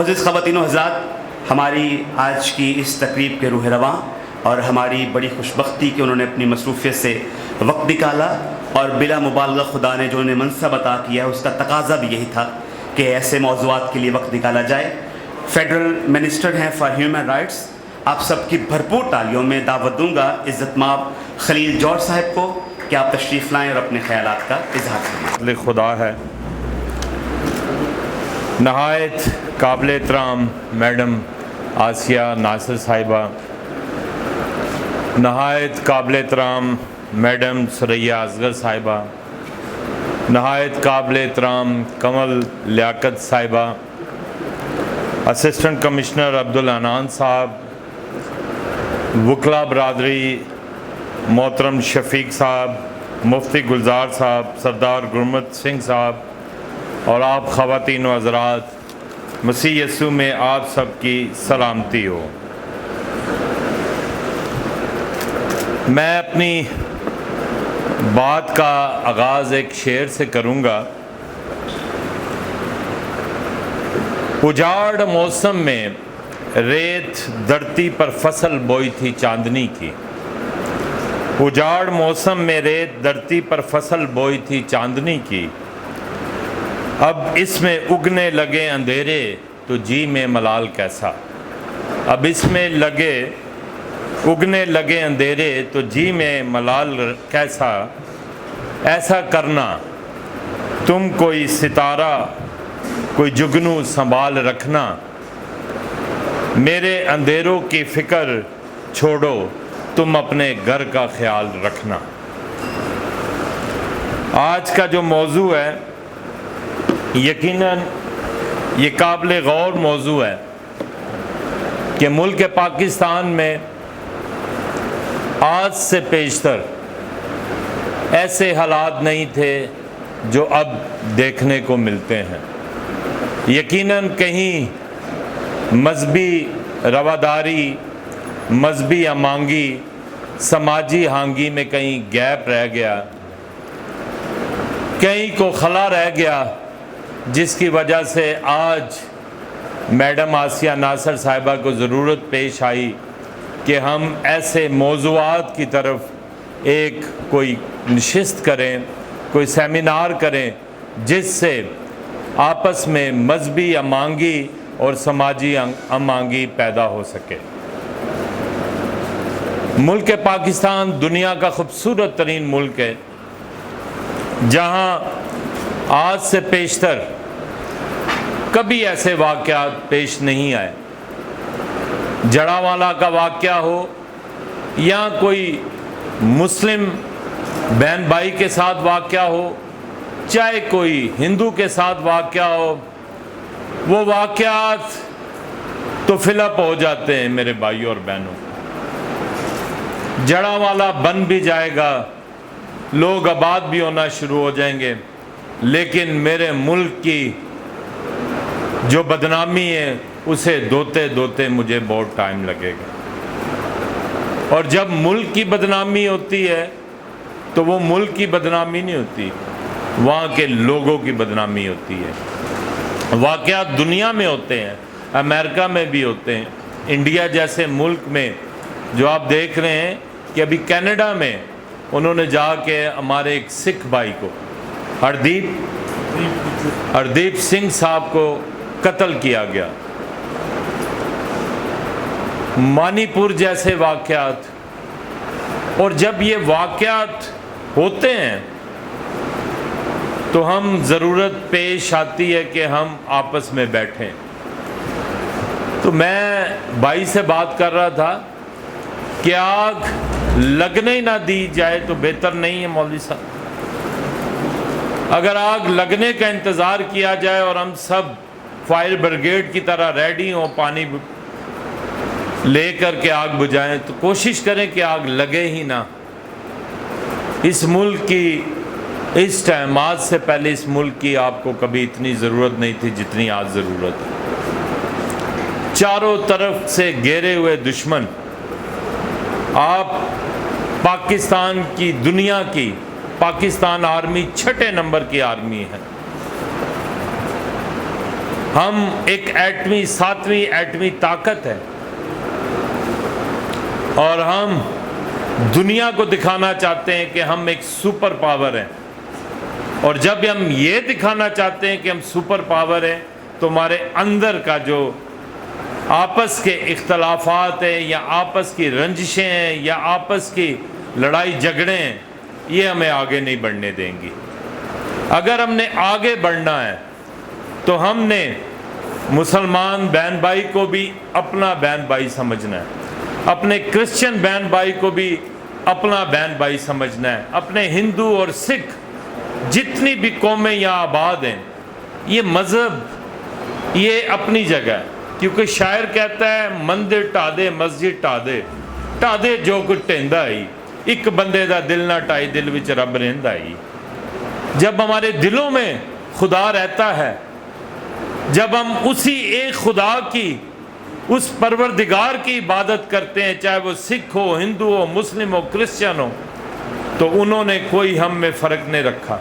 معزز خواتین و حضرات، ہماری آج کی اس تقریب کے روح رواں اور ہماری بڑی خوشبختی کہ انہوں نے اپنی مصروفیت سے وقت نکالا، اور بلا مبالغہ خدا نے جو انہیں منصب عطا کیا ہے اس کا تقاضا بھی یہی تھا کہ ایسے موضوعات کے لیے وقت نکالا جائے۔ فیڈرل منسٹر ہیں فار ہیومن رائٹس، آپ سب کی بھرپور تالیوں میں دعوت دوں گا عزت مآب خلیل جوہر صاحب کو کہ آپ تشریف لائیں اور اپنے خیالات کا اظہار کریں۔ خدا ہے نہایت قابل احترام میڈم آسیہ ناصر صاحبہ، نہایت قابل احترام میڈم ثریا اصغر صاحبہ، نہایت قابل احترام کمل لیاقت صاحبہ، اسسٹنٹ کمشنر عبدالعنان صاحب، وکلا برادری محترم شفیق صاحب، مفتی گلزار صاحب، سردار گرمت سنگھ صاحب، اور آپ خواتین و حضرات، مسیح یسوع میں آپ سب کی سلامتی ہو۔ میں اپنی بات کا آغاز ایک شعر سے کروں گا۔ اجاڑ موسم میں ریت دھرتی پر فصل بوئی تھی چاندنی کی، اجاڑ موسم میں ریت دھرتی پر فصل بوئی تھی چاندنی کی، اب اس میں اگنے لگے اندھیرے تو جی میں ملال کیسا، اب اس میں اگنے لگے اندھیرے تو جی میں ملال کیسا، ایسا کرنا تم کوئی ستارہ کوئی جگنو سنبھال رکھنا، میرے اندھیروں کی فکر چھوڑو تم اپنے گھر کا خیال رکھنا۔ آج کا جو موضوع ہے یقیناً یہ قابل غور موضوع ہے کہ ملک پاکستان میں آج سے پیشتر ایسے حالات نہیں تھے جو اب دیکھنے کو ملتے ہیں۔ یقیناً کہیں مذہبی رواداری، مذہبی امانگی، سماجی ہانگی میں کہیں گیپ رہ گیا، کہیں کو خلا رہ گیا، جس کی وجہ سے آج میڈم آسیہ ناصر صاحبہ کو ضرورت پیش آئی کہ ہم ایسے موضوعات کی طرف ایک کوئی نشست کریں، کوئی سیمینار کریں جس سے آپس میں مذہبی امانگی اور سماجی امانگی پیدا ہو سکے۔ ملک پاکستان دنیا کا خوبصورت ترین ملک ہے، جہاں آج سے پیشتر کبھی ایسے واقعات پیش نہیں آئے۔ جڑاوالا کا واقعہ ہو یا کوئی مسلم بہن بھائی کے ساتھ واقعہ ہو، چاہے کوئی ہندو کے ساتھ واقعہ ہو، وہ واقعات تو فل اپ ہو جاتے ہیں میرے بھائیوں اور بہنوں۔ جڑاوالا بن بھی جائے گا، لوگ آباد بھی ہونا شروع ہو جائیں گے، لیکن میرے ملک کی جو بدنامی ہے اسے دھوتے دھوتے مجھے بہت ٹائم لگے گا۔ اور جب ملک کی بدنامی ہوتی ہے تو وہ ملک کی بدنامی نہیں ہوتی، وہاں کے لوگوں کی بدنامی ہوتی ہے۔ واقعات دنیا میں ہوتے ہیں، امریکہ میں بھی ہوتے ہیں، انڈیا جیسے ملک میں جو آپ دیکھ رہے ہیں کہ ابھی کینیڈا میں انہوں نے جا کے ہمارے ایک سکھ بھائی کو ہردیپ سنگھ صاحب کو قتل کیا گیا۔ منی پور جیسے واقعات، اور جب یہ واقعات ہوتے ہیں تو ہم ضرورت پیش آتی ہے کہ ہم آپس میں بیٹھیں۔ تو میں بھائی سے بات کر رہا تھا کہ آگ لگنے ہی نہ دی جائے تو بہتر نہیں ہے مولوی صاحب۔ اگر آگ لگنے کا انتظار کیا جائے اور ہم سب فائر بریگیڈ کی طرح ریڈی ہوں، پانی لے کر کے آگ بجھائیں، تو کوشش کریں کہ آگ لگے ہی نہ۔ اس ملک کی اس ٹائم، آج سے پہلے اس ملک کی آپ کو کبھی اتنی ضرورت نہیں تھی جتنی آج ضرورت ہے۔ چاروں طرف سے گھیرے ہوئے دشمن، آپ پاکستان کی، دنیا کی، پاکستان آرمی 6 نمبر کی آرمی ہے۔ ہم ایک ایٹمی 7ویں ایٹمی طاقت ہے اور ہم دنیا کو دکھانا چاہتے ہیں کہ ہم ایک سپر پاور ہیں، اور جب ہم یہ دکھانا چاہتے ہیں کہ ہم سپر پاور ہیں تو ہمارے اندر کا جو آپس کے اختلافات ہیں یا آپس کی رنجشیں ہیں یا آپس کی لڑائی جھگڑے ہیں، یہ ہمیں آگے نہیں بڑھنے دیں گی۔ اگر ہم نے آگے بڑھنا ہے تو ہم نے مسلمان بہن بھائی کو بھی اپنا بہن بھائی سمجھنا ہے، اپنے کرسچن بہن بھائی کو بھی اپنا بہن بھائی سمجھنا ہے، اپنے ہندو اور سکھ جتنی بھی قومیں یہاں آباد ہیں، یہ مذہب یہ اپنی جگہ ہے، کیونکہ شاعر کہتا ہے مندر ٹا دے مسجد ٹا دے جو کچھ ٹیندا ہی، ایک بندے دا دل نہ ٹائی دل وچ رب رہندا ہی۔ جب ہمارے دلوں میں خدا رہتا ہے، جب ہم اسی ایک خدا کی، اس پروردگار کی عبادت کرتے ہیں، چاہے وہ سکھ ہو، ہندو ہو، مسلم ہو، کرسچن ہو، تو انہوں نے کوئی ہم میں فرق نہیں رکھا۔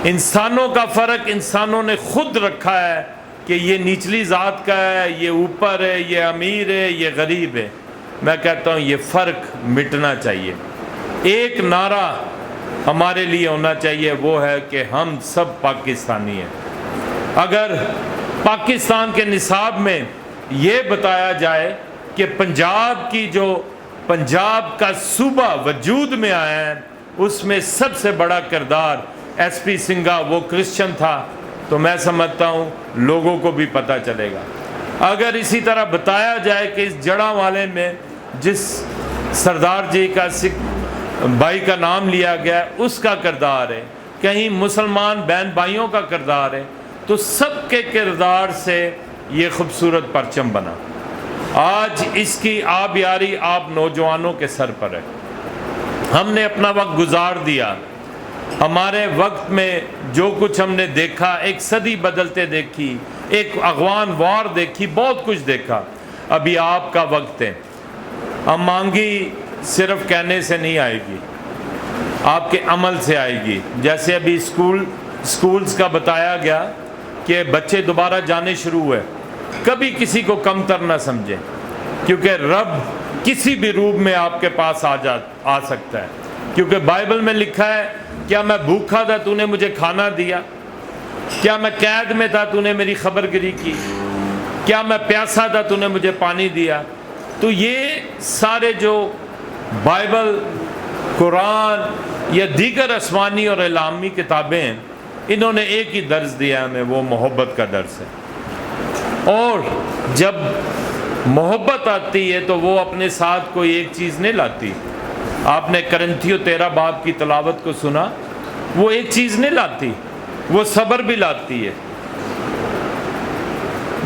انسانوں کا فرق انسانوں نے خود رکھا ہے کہ یہ نچلی ذات کا ہے، یہ اوپر ہے، یہ امیر ہے، یہ غریب ہے۔ میں کہتا ہوں یہ فرق مٹنا چاہیے۔ ایک نعرہ ہمارے لیے ہونا چاہیے، وہ ہے کہ ہم سب پاکستانی ہیں۔ اگر پاکستان کے نصاب میں یہ بتایا جائے کہ پنجاب کا صوبہ وجود میں آیا ہے، اس میں سب سے بڑا کردار ایس پی سنگھا وہ کرسچن تھا، تو میں سمجھتا ہوں لوگوں کو بھی پتہ چلے گا۔ اگر اسی طرح بتایا جائے کہ اس جڑاں والے میں جس سردار جی کا سکھ بھائی کا نام لیا گیا ہے اس کا کردار ہے، کہیں مسلمان بہن بھائیوں کا کردار ہے، تو سب کے کردار سے یہ خوبصورت پرچم بنا۔ آج اس کی آبیاری آپ نوجوانوں کے سر پر ہے۔ ہم نے اپنا وقت گزار دیا، ہمارے وقت میں جو کچھ ہم نے دیکھا، ایک صدی بدلتے دیکھی، ایک افغان وار دیکھی، بہت کچھ دیکھا۔ ابھی آپ کا وقت ہے۔ مانگی صرف کہنے سے نہیں آئے گی، آپ کے عمل سے آئے گی۔ جیسے ابھی سکولز کا بتایا گیا کہ بچے دوبارہ جانے شروع ہوئے، کبھی کسی کو کم تر نہ سمجھیں، کیونکہ رب کسی بھی روپ میں آپ کے پاس آ سکتا ہے، کیونکہ بائبل میں لکھا ہے کیا میں بھوکا تھا تو نے مجھے کھانا دیا، کیا میں قید میں تھا تو نے میری خبر گیری کی، کیا میں پیاسا تھا تو نے مجھے پانی دیا۔ تو یہ سارے جو بائبل، قرآن یا دیگر آسمانی اور الہامی کتابیں ہیں، انہوں نے ایک ہی درس دیا ہمیں، وہ محبت کا درس ہے۔ اور جب محبت آتی ہے تو وہ اپنے ساتھ کوئی ایک چیز نہیں لاتی۔ آپ نے کرنتھیوں 13 باب کی تلاوت کو سنا، وہ ایک چیز نہیں لاتی، وہ صبر بھی لاتی ہے۔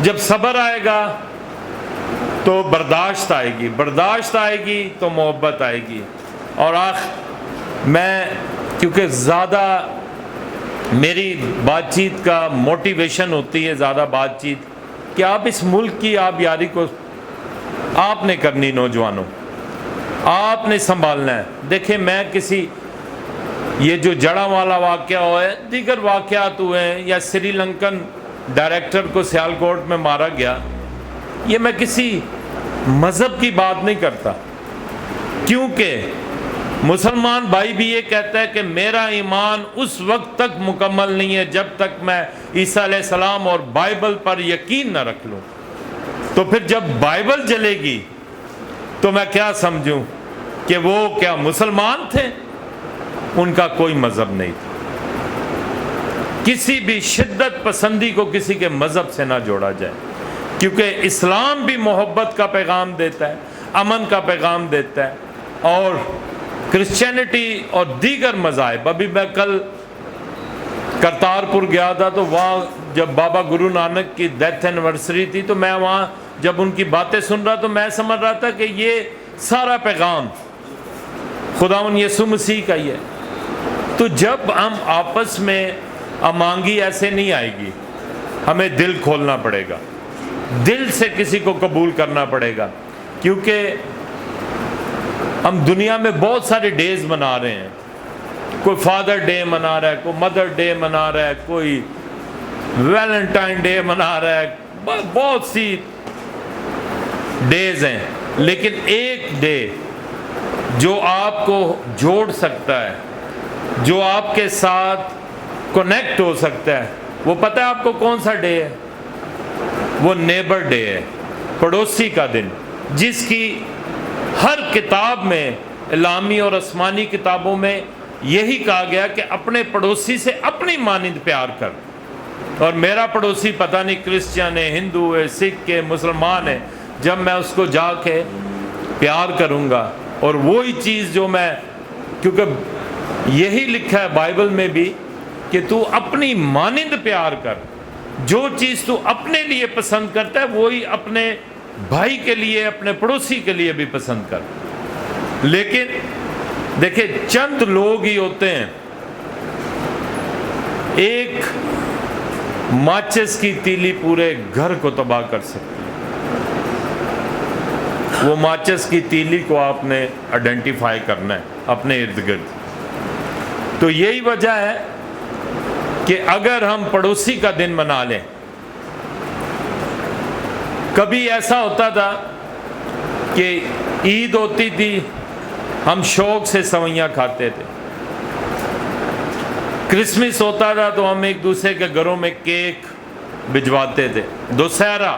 جب صبر آئے گا تو برداشت آئے گی، برداشت آئے گی تو محبت آئے گی۔ اور میں کیونکہ زیادہ میری بات چیت کا موٹیویشن ہوتی ہے، زیادہ بات چیت کہ آپ اس ملک کی آبیاری کو آپ نے کرنی، نوجوانوں آپ نے سنبھالنا ہے۔ دیکھیں میں یہ جو جڑا والا واقعہ ہوا ہے، دیگر واقعات ہوئے ہیں، یا سری لنکن ڈائریکٹر کو سیالکوٹ میں مارا گیا، یہ میں کسی مذہب کی بات نہیں کرتا، کیونکہ مسلمان بھائی بھی یہ کہتا ہے کہ میرا ایمان اس وقت تک مکمل نہیں ہے جب تک میں عیسیٰ علیہ السلام اور بائبل پر یقین نہ رکھ لوں۔ تو پھر جب بائبل جلے گی تو میں کیا سمجھوں کہ وہ کیا مسلمان تھے؟ ان کا کوئی مذہب نہیں تھا۔ کسی بھی شدت پسندی کو کسی کے مذہب سے نہ جوڑا جائے، کیونکہ اسلام بھی محبت کا پیغام دیتا ہے، امن کا پیغام دیتا ہے، اور کرسچینٹی اور دیگر مذاہب۔ ابھی میں کل کرتارپور گیا تھا، تو وہاں جب بابا گرو نانک کی ڈیتھ اینیورسری تھی، تو میں وہاں جب ان کی باتیں سن رہا تو میں سمجھ رہا تھا کہ یہ سارا پیغام خداوند یسوع مسیح کا ہی ہے۔ تو جب ہم آپس میں امانگی ایسے نہیں آئے گی، ہمیں دل کھولنا پڑے گا، دل سے کسی کو قبول کرنا پڑے گا، کیونکہ ہم دنیا میں بہت سارے ڈیز منا رہے ہیں۔ کوئی فادر ڈے منا رہا ہے، کوئی مدر ڈے منا رہا ہے، کوئی ویلنٹائن ڈے منا رہا ہے، بہت سی ڈیز ہیں، لیکن ایک ڈے جو آپ کو جوڑ سکتا ہے، جو آپ کے ساتھ کنیکٹ ہو سکتا ہے، وہ پتہ ہے آپ کو کون سا ڈے ہے؟ وہ نیبر ڈے ہے، پڑوسی کا دن، جس کی ہر کتاب میں، اعلامی اور آسمانی کتابوں میں یہی کہا گیا کہ اپنے پڑوسی سے اپنی مانند پیار کر. اور میرا پڑوسی پتہ نہیں کرسچن ہے، ہندو ہے، سکھ ہے، مسلمان ہے، جب میں اس کو جا کے پیار کروں گا، اور وہی چیز جو میں، کیونکہ یہی لکھا ہے بائبل میں بھی کہ تو اپنی مانند پیار کر، جو چیز تو اپنے لیے پسند کرتا ہے وہی اپنے بھائی کے لیے، اپنے پڑوسی کے لیے بھی پسند کر. لیکن دیکھیں چند لوگ ہی ہوتے ہیں، ایک ماچس کی تیلی پورے گھر کو تباہ کر سکتی ہے. وہ ماچس کی تیلی کو آپ نے آئیڈینٹیفائی کرنا ہے اپنے ارد گرد. تو یہی وجہ ہے کہ اگر ہم پڑوسی کا دن منا لیں، کبھی ایسا ہوتا تھا کہ عید ہوتی تھی، ہم شوق سے سوئیاں کھاتے تھے، کرسمس ہوتا تھا تو ہم ایک دوسرے کے گھروں میں کیک بھجواتے تھے، دسہرہ،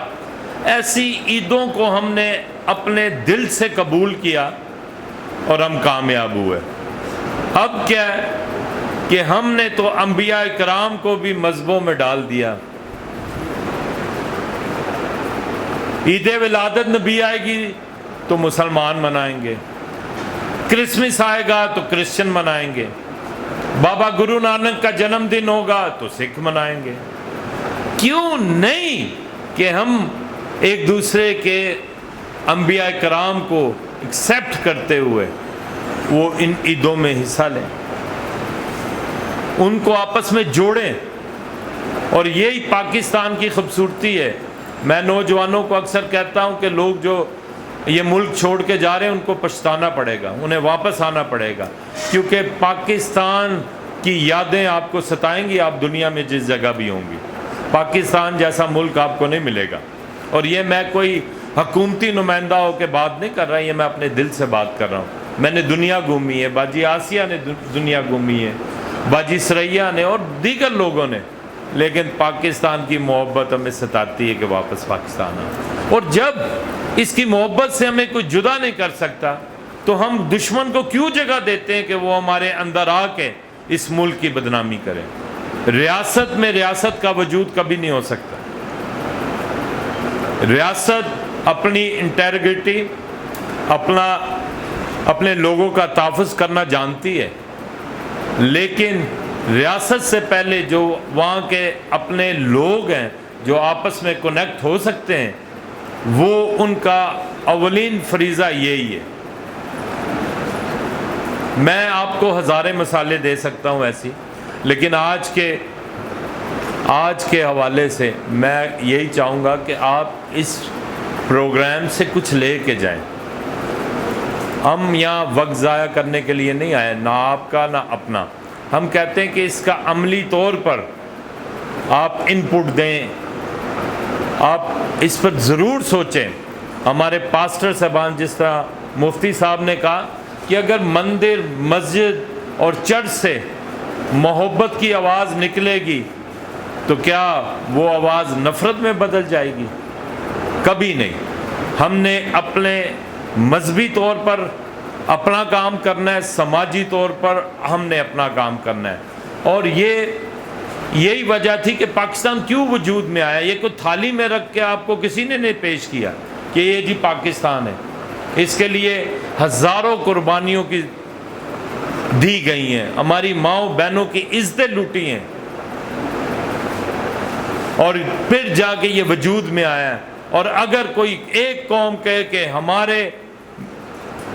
ایسی عیدوں کو ہم نے اپنے دل سے قبول کیا اور ہم کامیاب ہوئے. اب کیا ہے کہ ہم نے تو انبیاء کرام کو بھی مذہبوں میں ڈال دیا. عید ولادت نبی آئے گی تو مسلمان منائیں گے، کرسمس آئے گا تو کرسچن منائیں گے، بابا گرو نانک کا جنم دن ہوگا تو سکھ منائیں گے. کیوں نہیں کہ ہم ایک دوسرے کے انبیاء کرام کو ایکسیپٹ کرتے ہوئے وہ ان عیدوں میں حصہ لیں، ان کو آپس میں جوڑیں. اور یہی پاکستان کی خوبصورتی ہے. میں نوجوانوں کو اکثر کہتا ہوں کہ لوگ جو یہ ملک چھوڑ کے جا رہے ہیں ان کو پچھتانا پڑے گا، انہیں واپس آنا پڑے گا، کیونکہ پاکستان کی یادیں آپ کو ستائیں گی، آپ دنیا میں جس جگہ بھی ہوں گی. پاکستان جیسا ملک آپ کو نہیں ملے گا. اور یہ میں کوئی حکومتی نمائندہ ہو کے بات نہیں کر رہا، یہ میں اپنے دل سے بات کر رہا ہوں. میں نے دنیا گھومی ہے، باجی آسیہ نے دنیا گھومی ہے، باجی سریا نے اور دیگر لوگوں نے، لیکن پاکستان کی محبت ہمیں ستاتی ہے کہ واپس پاکستان آئے. اور جب اس کی محبت سے ہمیں کوئی جدا نہیں کر سکتا تو ہم دشمن کو کیوں جگہ دیتے ہیں کہ وہ ہمارے اندر آ کے اس ملک کی بدنامی کرے. ریاست میں ریاست کا وجود کبھی نہیں ہو سکتا. ریاست اپنی انٹیگریٹی، اپنے لوگوں کا تحفظ کرنا جانتی ہے، لیکن ریاست سے پہلے جو وہاں کے اپنے لوگ ہیں جو آپس میں کنیکٹ ہو سکتے ہیں، وہ ان کا اولین فریضہ یہی ہے. میں آپ کو ہزاریں مثالیں دے سکتا ہوں ایسی، لیکن آج کے حوالے سے میں یہی چاہوں گا کہ آپ اس پروگرام سے کچھ لے کے جائیں. ہم یہاں وقت ضائع کرنے کے لیے نہیں آئے، نہ آپ کا نہ اپنا. ہم کہتے ہیں کہ اس کا عملی طور پر آپ ان پٹ دیں، آپ اس پر ضرور سوچیں. ہمارے پاسٹر صاحبان، جس طرح مفتی صاحب نے کہا کہ اگر مندر، مسجد اور چرچ سے محبت کی آواز نکلے گی تو کیا وہ آواز نفرت میں بدل جائے گی؟ کبھی نہیں. ہم نے اپنے مذہبی طور پر اپنا کام کرنا ہے، سماجی طور پر ہم نے اپنا کام کرنا ہے. اور یہی وجہ تھی کہ پاکستان کیوں وجود میں آیا. یہ کوئی تھالی میں رکھ کے آپ کو کسی نے نہیں پیش کیا کہ یہ جی پاکستان ہے. اس کے لیے ہزاروں قربانیوں کی دی گئی ہیں، ہماری ماؤں بہنوں کی عزتیں لوٹی ہیں، اور پھر جا کے یہ وجود میں آیا ہے. اور اگر کوئی ایک قوم کہے کہ ہمارے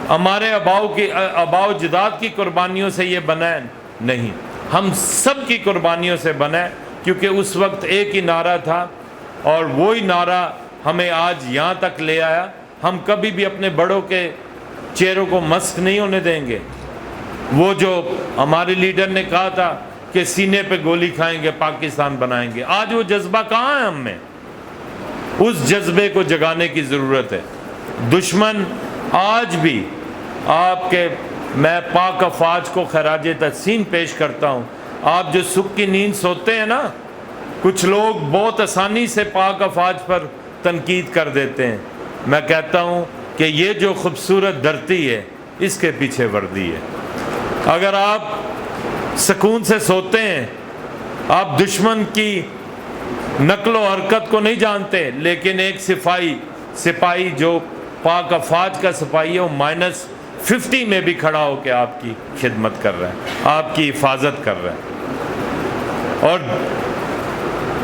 آباؤ جداد کی قربانیوں سے یہ بنا ہے، نہیں، ہم سب کی قربانیوں سے بنا ہے، کیونکہ اس وقت ایک ہی نعرہ تھا اور وہی نعرہ ہمیں آج یہاں تک لے آیا. ہم کبھی بھی اپنے بڑوں کے چہروں کو مسخ نہیں ہونے دیں گے. وہ جو ہمارے لیڈر نے کہا تھا کہ سینے پہ گولی کھائیں گے پاکستان بنائیں گے. آج وہ جذبہ کہاں ہے ہم میں؟ اس جذبے کو جگانے کی ضرورت ہے. دشمن آج بھی آپ کے، میں پاک افواج کو خراج تحسین پیش کرتا ہوں. آپ جو سکھ کی نیند سوتے ہیں نا، کچھ لوگ بہت آسانی سے پاک افواج پر تنقید کر دیتے ہیں. میں کہتا ہوں کہ یہ جو خوبصورت دھرتی ہے اس کے پیچھے وردی ہے. اگر آپ سکون سے سوتے ہیں، آپ دشمن کی نقل و حرکت کو نہیں جانتے، لیکن ایک سپاہی جو پاک افواج کا سپاہی ہے وہ -50 میں بھی کھڑا ہو کے آپ کی خدمت کر رہا ہے، آپ کی حفاظت کر رہا ہے. اور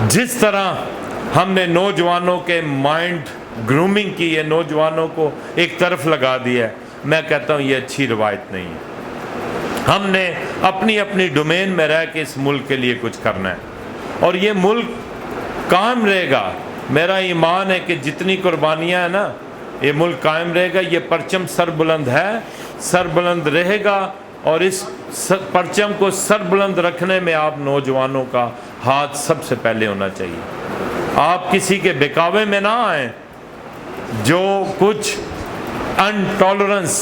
جس طرح ہم نے نوجوانوں کے مائنڈ گرومنگ کی ہے، نوجوانوں کو ایک طرف لگا دیا ہے، میں کہتا ہوں یہ اچھی روایت نہیں ہے. ہم نے اپنی اپنی ڈومین میں رہ کے اس ملک کے لیے کچھ کرنا ہے، اور یہ ملک قائم رہے گا. میرا ایمان ہے کہ جتنی قربانیاں ہیں نا، یہ ملک قائم رہے گا. یہ پرچم سر بلند ہے، سر بلند رہے گا، اور اس پرچم کو سر بلند رکھنے میں آپ نوجوانوں کا ہاتھ سب سے پہلے ہونا چاہیے. آپ کسی کے بہکاوے میں نہ آئیں. جو کچھ انٹالرنس،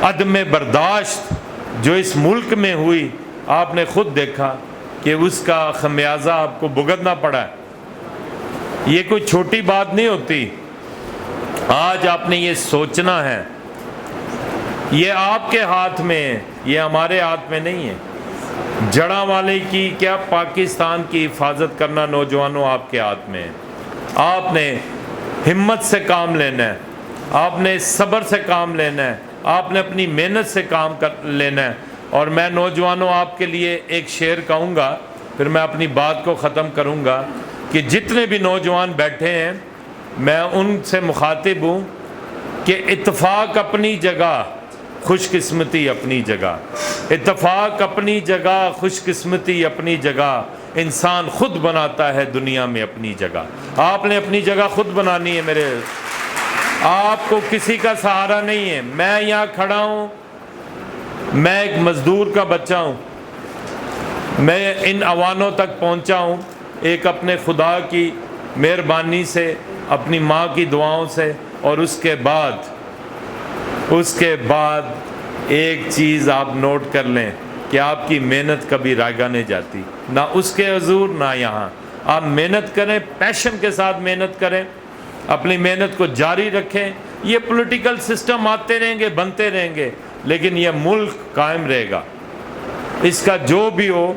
عدم برداشت جو اس ملک میں ہوئی، آپ نے خود دیکھا کہ اس کا خمیازہ آپ کو بھگتنا پڑا ہے. یہ کوئی چھوٹی بات نہیں ہوتی. آج آپ نے یہ سوچنا ہے، یہ آپ کے ہاتھ میں ہے، یہ ہمارے ہاتھ میں نہیں ہے. جڑاں والے کی کیا، پاکستان کی حفاظت کرنا نوجوانوں آپ کے ہاتھ میں ہے. آپ نے ہمت سے کام لینا ہے، آپ نے صبر سے کام لینا ہے، آپ نے اپنی محنت سے کام لینا ہے. اور میں نوجوانوں آپ کے لیے ایک شعر کہوں گا، پھر میں اپنی بات کو ختم کروں گا، کہ جتنے بھی نوجوان بیٹھے ہیں میں ان سے مخاطب ہوں کہ اتفاق اپنی جگہ، خوش قسمتی اپنی جگہ. اتفاق اپنی جگہ، خوش قسمتی اپنی جگہ. انسان خود بناتا ہے دنیا میں اپنی جگہ. آپ نے اپنی جگہ خود بنانی ہے میرے. آپ کو کسی کا سہارا نہیں ہے. میں یہاں کھڑا ہوں، میں ایک مزدور کا بچہ ہوں. میں ان اوانوں تک پہنچا ہوں ایک اپنے خدا کی مہربانی سے، اپنی ماں کی دعاؤں سے. اور اس کے بعد ایک چیز آپ نوٹ کر لیں کہ آپ کی محنت کبھی رائگاں نہیں جاتی، نہ اس کے حضور نہ یہاں. آپ محنت کریں، پیشن کے ساتھ محنت کریں، اپنی محنت کو جاری رکھیں. یہ پولیٹیکل سسٹم آتے رہیں گے، بنتے رہیں گے، لیکن یہ ملک قائم رہے گا. اس کا جو بھی ہو،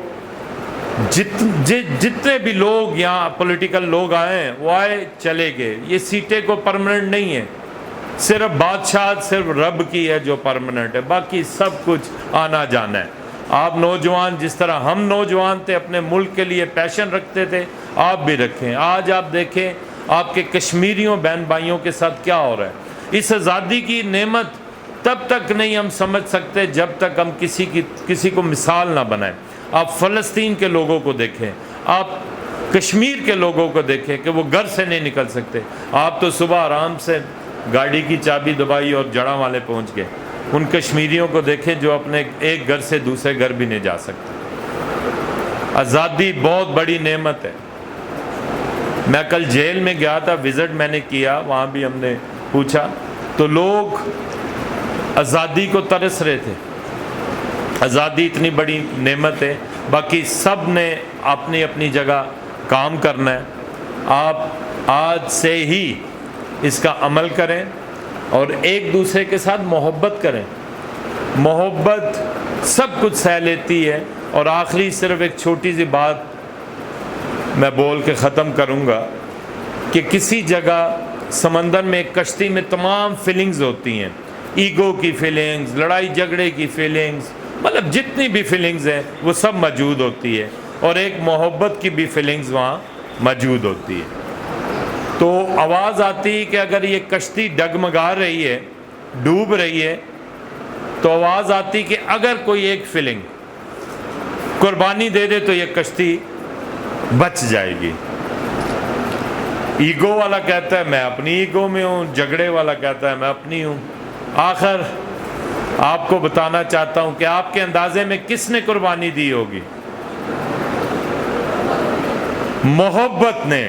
جتنے بھی لوگ یہاں پولیٹیکل لوگ آئے ہیں وہ آئے چلے گئے. یہ سیٹیں کو پرماننٹ نہیں ہے. صرف بادشاہت صرف رب کی ہے جو پرماننٹ ہے، باقی سب کچھ آنا جانا ہے. آپ نوجوان جس طرح ہم نوجوان تھے، اپنے ملک کے لیے پیشن رکھتے تھے، آپ بھی رکھیں. آج آپ دیکھیں آپ کے کشمیریوں بہن بھائیوں کے ساتھ کیا ہو رہا ہے. اس آزادی کی نعمت تب تک نہیں ہم سمجھ سکتے جب تک ہم کسی کو مثال نہ بنائیں. آپ فلسطین کے لوگوں کو دیکھیں، آپ کشمیر کے لوگوں کو دیکھیں کہ وہ گھر سے نہیں نکل سکتے. آپ تو صبح آرام سے گاڑی کی چابی دبائی اور جڑاں والے پہنچ گئے. ان کشمیریوں کو دیکھیں جو اپنے ایک گھر سے دوسرے گھر بھی نہیں جا سکتے. آزادی بہت بڑی نعمت ہے. میں کل جیل میں گیا تھا، وزٹ میں نے کیا، وہاں بھی ہم نے پوچھا تو لوگ آزادی کو ترس رہے تھے. آزادی اتنی بڑی نعمت ہے، باقی سب نے اپنی اپنی جگہ کام کرنا ہے. آپ آج سے ہی اس کا عمل کریں اور ایک دوسرے کے ساتھ محبت کریں. محبت سب کچھ سہ لیتی ہے. اور آخری صرف ایک چھوٹی سی بات میں بول کے ختم کروں گا کہ کسی جگہ سمندر میں ایک کشتی میں تمام فیلنگز ہوتی ہیں، ایگو کی فیلنگز، لڑائی جھگڑے کی فیلنگز، مطلب جتنی بھی فیلنگز ہیں وہ سب موجود ہوتی ہے، اور ایک محبت کی بھی فیلنگز وہاں موجود ہوتی ہے. تو آواز آتی ہے کہ اگر یہ کشتی ڈگمگا رہی ہے، ڈوب رہی ہے، تو آواز آتی کہ اگر کوئی ایک فیلنگ قربانی دے دے تو یہ کشتی بچ جائے گی. ایگو والا کہتا ہے میں اپنی ایگو میں ہوں، جھگڑے والا کہتا ہے میں اپنی ہوں. آخر آپ کو بتانا چاہتا ہوں کہ آپ کے اندازے میں کس نے قربانی دی ہوگی؟ محبت نے.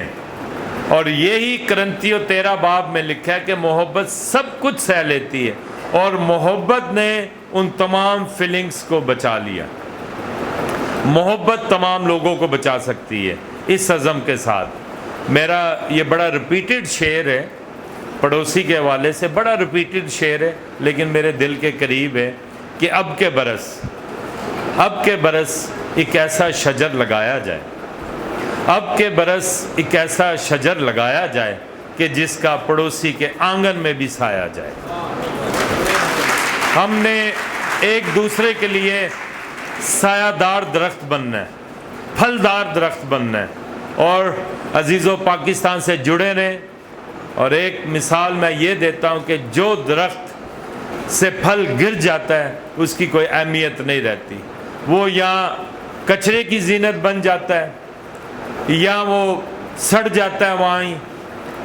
اور یہی کرنتیوں 13 باب میں لکھا ہے کہ محبت سب کچھ سہ لیتی ہے، اور محبت نے ان تمام فیلنگز کو بچا لیا. محبت تمام لوگوں کو بچا سکتی ہے اس عزم کے ساتھ. میرا یہ بڑا ریپیٹڈ شعر ہے، پڑوسی کے حوالے سے بڑا ریپیٹڈ شعر ہے، لیکن میرے دل کے قریب ہے کہ اب کے برس ایک ایسا شجر لگایا جائے، اب کے برس ایک ایسا شجر لگایا جائے کہ جس کا پڑوسی کے آنگن میں بھی سایہ جائے. ہم نے ایک دوسرے کے لیے سایہ دار درخت بننا ہے، پھلدار درخت بننا ہے. اور عزیزو، پاکستان سے جڑے رہیں. اور ایک مثال میں یہ دیتا ہوں کہ جو درخت سے پھل گر جاتا ہے اس کی کوئی اہمیت نہیں رہتی، وہ یا کچرے کی زینت بن جاتا ہے یا وہ سڑ جاتا ہے وہاں ہی.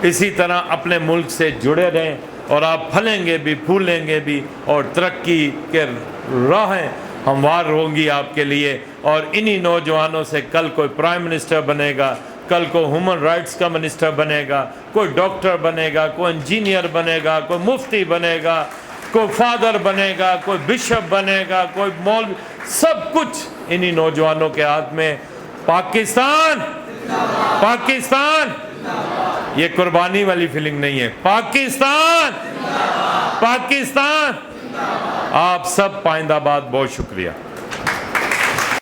اسی طرح اپنے ملک سے جڑے رہیں اور آپ پھلیں گے بھی، پھولیں گے بھی، اور ترقی کے راہیں ہموار ہوں گی آپ کے لیے. اور انہی نوجوانوں سے کل کوئی پرائم منسٹر بنے گا، کل کو ہیومن رائٹس کا منسٹر بنے گا، کوئی ڈاکٹر بنے گا، کوئی انجینئر بنے گا، کوئی مفتی بنے گا، کوئی فادر بنے گا، کوئی بشپ بنے گا، کوئی مولوی. سب کچھ انہی نوجوانوں کے ہاتھ میں. پاکستان، پاکستان، یہ قربانی والی فیلنگ نہیں ہے. پاکستان، پاکستان. آپ سب پائندہ باد. بہت شکریہ.